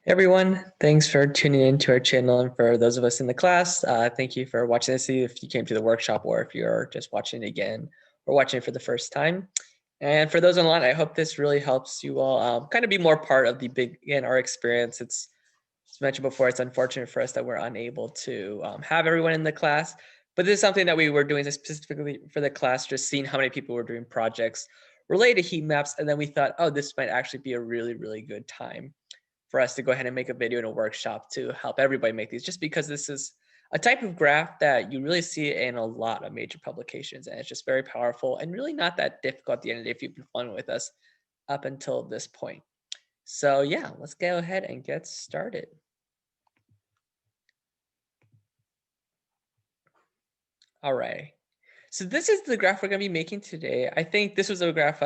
Hey everyone, thanks for tuning in to our channel. And for those of us in the class, thank you for watching this. If you came to the workshop or if you're just watching it again or watching it for the first time. And for those online, I hope this really helps you all kind of be more part of the beginnR experience. As mentioned before, it's unfortunate for us that we're unable to have everyone in the class, but this is something that we were doing specifically for the class, just seeing how many people were doing projects related to heat maps. And then we thought, oh, this might actually be a really, really good time for us to go ahead and make a video in a workshop to help everybody make these, just because this is a type of graph that you really see in a lot of major publications, and it's just very powerful and really not that difficult at the end of the day if you've been following with us up until this point. So yeah, let's go ahead and get started. All right, so this is the graph we're going to be making today. I think this was a graph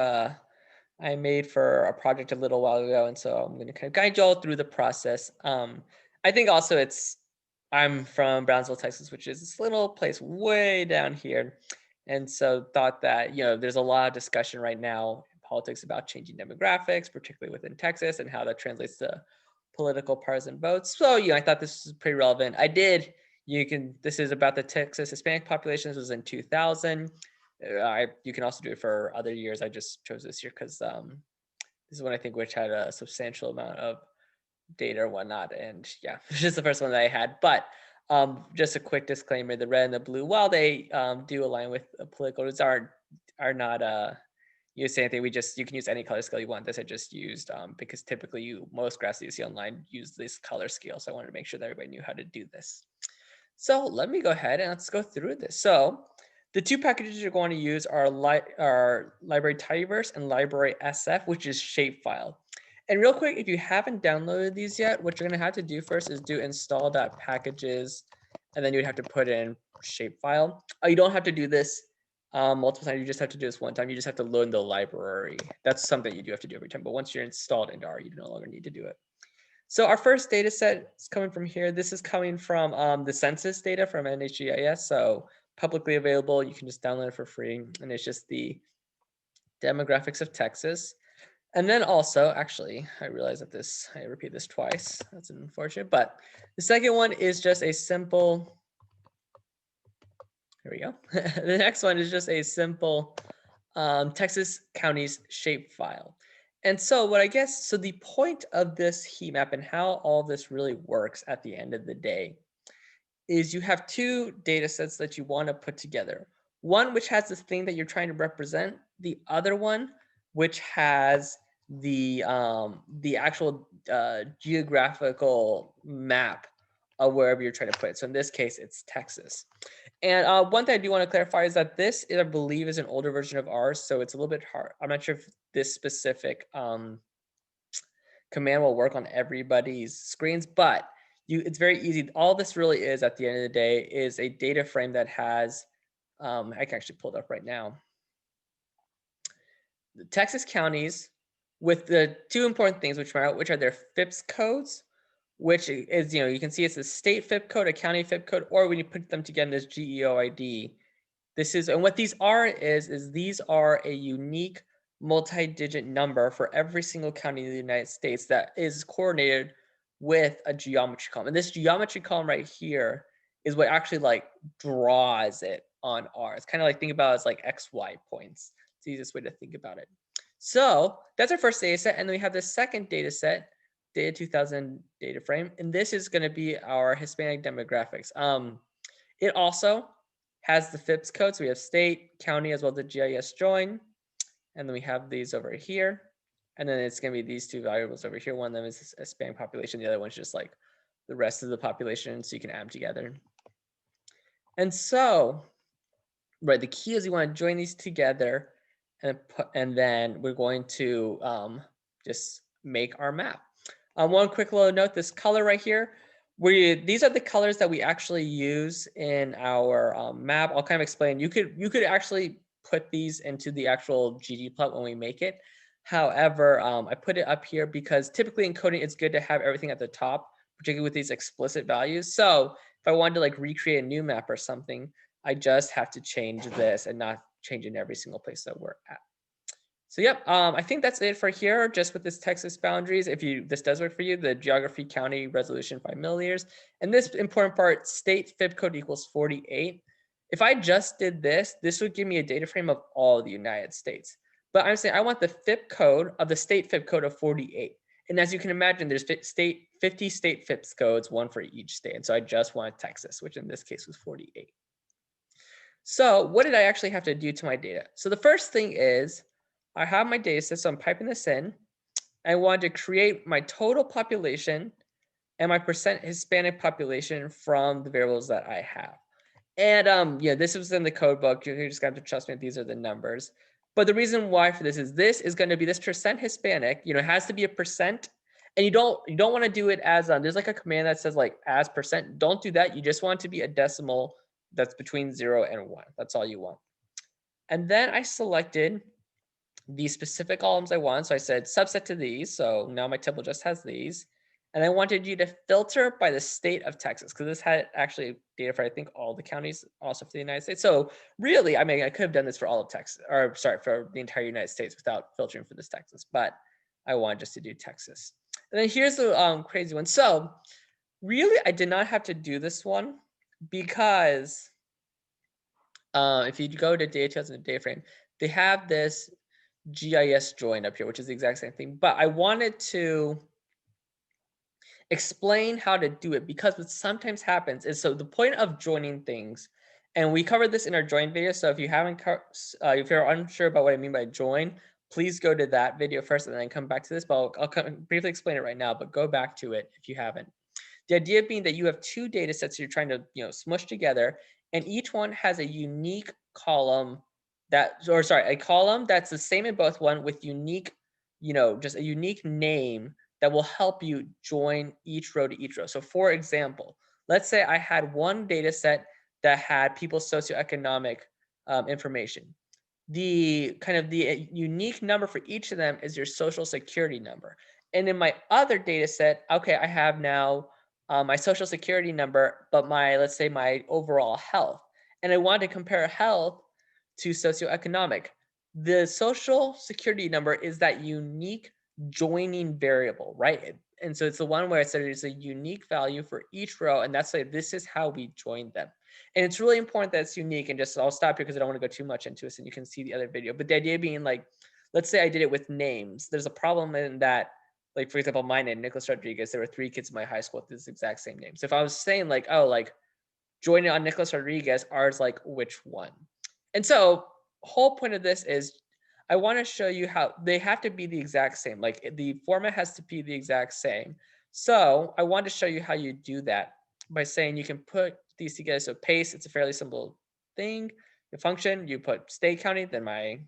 I made for a project a little while ago, and so I'm going to kind of guide you all through the process. I think also I'm from Brownsville, Texas, which is this little place way down here, and so thought that there's a lot of discussion right now in politics about changing demographics, particularly within Texas, and how that translates to political partisan votes. So I thought this was pretty relevant. This is about the Texas Hispanic population. This was in 2000. You can also do it for other years. I just chose this year because this is one I think which had a substantial amount of data or whatnot. And yeah, it's just the first one that I had. But just a quick disclaimer: the red and the blue, while they do align with political roots, are not use anything. You can use any color scale you want. This I just used because typically most graphs you see online use this color scale. So I wanted to make sure that everybody knew how to do this. So let me go ahead and let's go through this. So the two packages you're going to use are library tidyverse and library SF, which is shapefile. And real quick, if you haven't downloaded these yet, what you're going to have to do first is do install.packages, and then you'd have to put in shapefile. You don't have to do this multiple times. You just have to do this one time. You just have to load the library. That's something you do have to do every time. But once you're installed into R, you no longer need to do it. So our first data set is coming from here. This is coming from the census data from NHGIS. So publicly available, you can just download it for free. And it's just the demographics of Texas. And then also, actually, I realize that I repeat this twice. That's unfortunate. But the second one is just a simple, here we go. The next one is just a simple Texas counties shapefile. And so the point of this heat map and how all this really works at the end of the day is you have two data sets that you want to put together. One which has this thing that you're trying to represent, the other one which has the actual geographical map of wherever you're trying to put it. So in this case, it's Texas. And one thing I do want to clarify is that this, I believe, is an older version of ours, so it's a little bit hard. I'm not sure if this specific command will work on everybody's screens, but it's very easy. All this really is at the end of the day is a data frame that has, I can actually pull it up right now, the Texas counties with the two important things, which are their FIPS codes, which is, you can see it's a state FIP code, a county FIP code, or when you put them together, this GEOID. And what these are is these are a unique multi-digit number for every single county in the United States that is coordinated with a geometry column. And this geometry column right here is what actually draws it on R. It's kind of think about it as XY points. It's the easiest way to think about it. So that's our first data set. And then we have the second data set, data 2000 data frame. And this is going to be our Hispanic demographics. It also has the FIPS code. So we have state, county, as well as the Gis Join. And then we have these over here. And then it's going to be these two variables over here. One of them is Hispanic population. The other one's just the rest of the population. So you can add them together. And so, right, the key is you want to join these together. And then we're going to just make our map. One quick little note, this color right here, these are the colors that we actually use in our map. I'll kind of explain. You could actually put these into the actual ggplot when we make it. However, I put it up here because typically in coding, it's good to have everything at the top, particularly with these explicit values. So if I wanted to recreate a new map or something, I just have to change this and not change in every single place that we're at. So yep, I think that's it for here, just with this Texas boundaries. If this does work for you, the geography, county, resolution, 5 milliliters. And this important part, state FIP code equals 48. If I just did this, this would give me a data frame of all the United States. But I'm saying I want the FIP code of the state FIP code of 48. And as you can imagine, there's 50 state FIPS codes, one for each state. And so I just want Texas, which in this case was 48. So what did I actually have to do to my data? So the first thing is I have my data set, so I'm piping this in. I want to create my total population and my percent Hispanic population from the variables that I have. And yeah, this was in the code book. You just got to trust me, these are the numbers. But the reason why for this is going to be this percent Hispanic, it has to be a percent. And you don't want to do it as there's like a command that says like as percent. Don't do that. You just want it to be a decimal that's between 0 and 1. That's all you want. And then I selected the specific columns I want. So I said subset to these. So now my table just has these. And I wanted you to filter by the state of Texas, because this had actually data for, I think, all the counties, also for the United States. So really, I mean, I could have done this for all of Texas, or sorry, for the entire United States without filtering for this Texas, but I wanted just to do Texas. And then here's the crazy one. So really, I did not have to do this one because if you go to details in the data frame, they have this Gis Join up here, which is the exact same thing. But I wanted to explain how to do it, because what sometimes happens is, so the point of joining things, and we covered this in our join video. So if you haven't, if you're unsure about what I mean by join, please go to that video first and then come back to this. But I'll briefly explain it right now, but go back to it if you haven't. The idea being that you have two data sets you're trying to smush together, and each one has a unique column a column that's the same in both, one with unique, just a unique name that will help you join each row to each row. So for example, let's say I had one data set that had people's socioeconomic information. The unique number for each of them is your social security number. And in my other data set, okay, I have now my social security number, but let's say my overall health. And I want to compare health to socioeconomic. The social security number is that unique joining variable, right? And so it's the one where I said there's a unique value for each row, and that's like, this is how we join them. And it's really important that it's unique. And just, I'll stop here because I don't want to go too much into it, and you can see the other video. But the idea being, like, let's say I did it with names. There's a problem in that, like, for example, my name, Nicholas Rodriguez, there were 3 kids in my high school with this exact same name. So if I was saying like, oh, like join it on Nicholas Rodriguez, ours like which one? And so whole point of this is I want to show you how they have to be the exact same. Like the format has to be the exact same. So I want to show you how you do that by saying you can put these together. So paste, it's a fairly simple thing. The function, you put state county, then my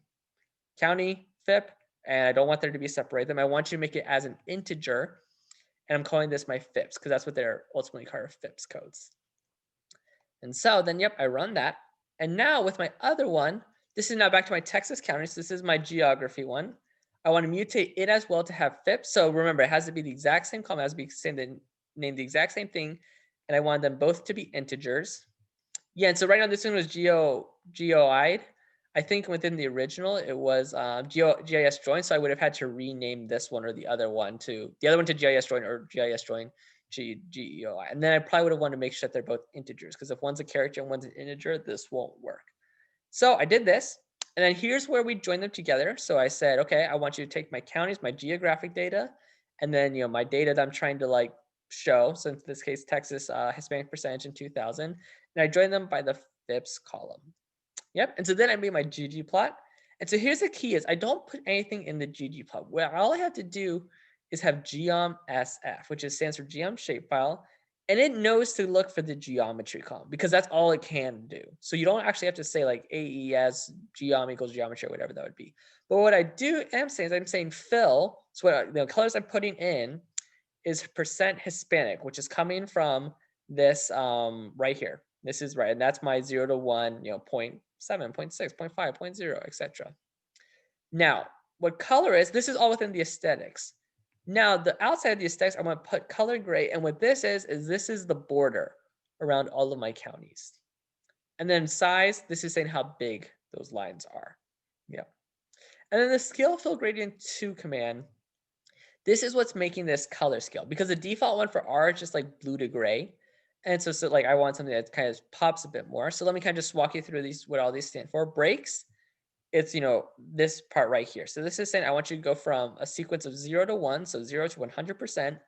county FIP, and I don't want there to be separate them. I want you to make it as an integer, and I'm calling this my FIPS because that's what they're ultimately called, FIPS codes. And so then, yep, I run that. And now with my other one, this is now back to my Texas counties. This is my geography one. I want to mutate it as well to have FIPS. So remember, it has to be the exact same column, it has to be named the exact same thing. And I want them both to be integers. Yeah, and so right now this one was GOI'd. I think within the original it was GIS Join, so I would have had to rename this one or the other one to GIS Join or GIS Join GEOI. And then I probably would have wanted to make sure that they're both integers, because if one's a character and one's an integer, this won't work. So I did this, and then here's where we join them together. So I said, okay, I want you to take my counties, my geographic data, and then my data that I'm trying to like show. So in this case, Texas Hispanic percentage in 2000, and I join them by the FIPS column. Yep. And so then I made my ggplot. And so here's the key is I don't put anything in the ggplot. Well, all I have to do is have geom sf, which stands for geom shapefile. And it knows to look for the geometry column because that's all it can do. So you don't actually have to say like AES geom equals geometry or whatever that would be. But what I am saying is I'm saying fill. So what the colors I'm putting in is percent Hispanic, which is coming from this right here. This is right, and that's my 0 to 1, 0.7, 0.6, 0.5, 0.0, etc. Now, what color is, this is all within the aesthetics. Now, the outside of the aesthetics, I'm going to put color gray, and what this is this is the border around all of my counties. And then size, this is saying how big those lines are. Yeah. And then the scale fill gradient 2 command, this is what's making this color scale because the default one for R is just like blue to gray. And so like I want something that kind of pops a bit more. So let me kind of just walk you through these, what all these stand for. Breaks, it's, this part right here. So this is saying I want you to go from a sequence of 0 to 1, so 0 to 100%,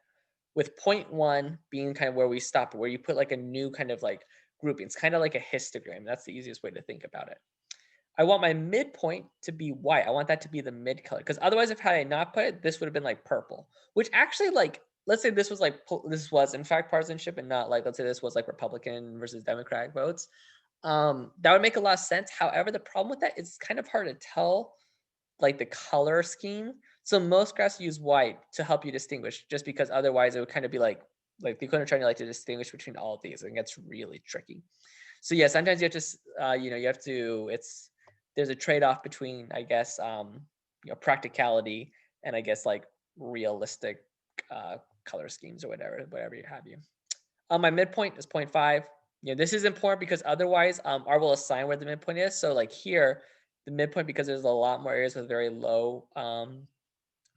with point 0.1 being kind of where we stop, where you put like a new kind of like grouping. It's kind of like a histogram. That's the easiest way to think about it. I want my midpoint to be white. I want that to be the mid color because otherwise, if had I not put it, this would have been like purple. Which actually, like, let's say this was like this was in fact partisanship and not like let's say this was like Republican versus Democratic votes. That would make a lot of sense. However, the problem with that is it's kind of hard to tell like the color scheme. So most graphs use white to help you distinguish, just because otherwise it would kind of be like they couldn't try to like to distinguish between all of these, and it gets really tricky. So yeah, sometimes you have to, you have to. There's a trade-off between, I guess, practicality and I guess like realistic color schemes or whatever you have you. My midpoint is point 0.5. This is important because otherwise, R will assign where the midpoint is. So like here, the midpoint, because there's a lot more areas with very low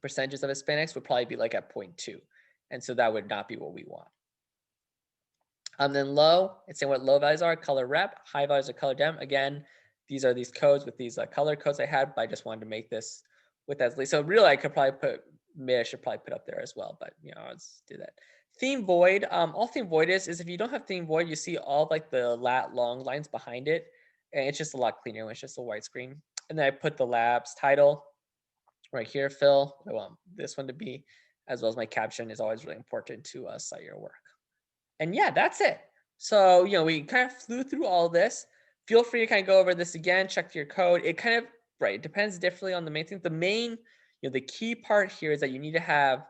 percentages of Hispanics, would probably be like at point 0.2, and so that would not be what we want. Then low, it's saying what low values are, color rep, high values are color dem. Again, these are these codes with these color codes I had, but I just wanted to make this with as least. So really, I could probably put mid. I should probably put up there as well, but let's do that. Theme void. All theme void is if you don't have theme void, you see all like the lat long lines behind it, and it's just a lot cleaner when it's just a white screen. And then I put the labs title right here, Phil. I want this one to be, as well as my caption is always really important to cite your work. And yeah, that's it. So, we kind of flew through all this. Feel free to kind of go over this again, check your code. It kind of, right, it depends differently on the main thing. The main, the key part here is that you need to have,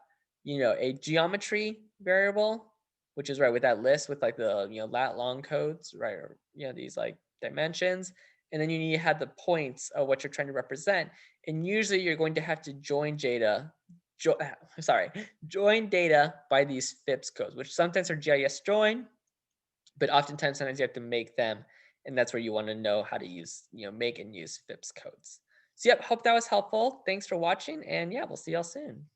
a geometry variable, which is right with that list with like the, lat long codes, right? Or, these like dimensions. And then you need to have the points of what you're trying to represent. And usually you're going to have to join data join data by these FIPS codes, which sometimes are GIS join, but oftentimes sometimes you have to make them, and that's where you want to know how to use, make and use FIPS codes. So yep, hope that was helpful. Thanks for watching, and yeah, we'll see y'all soon.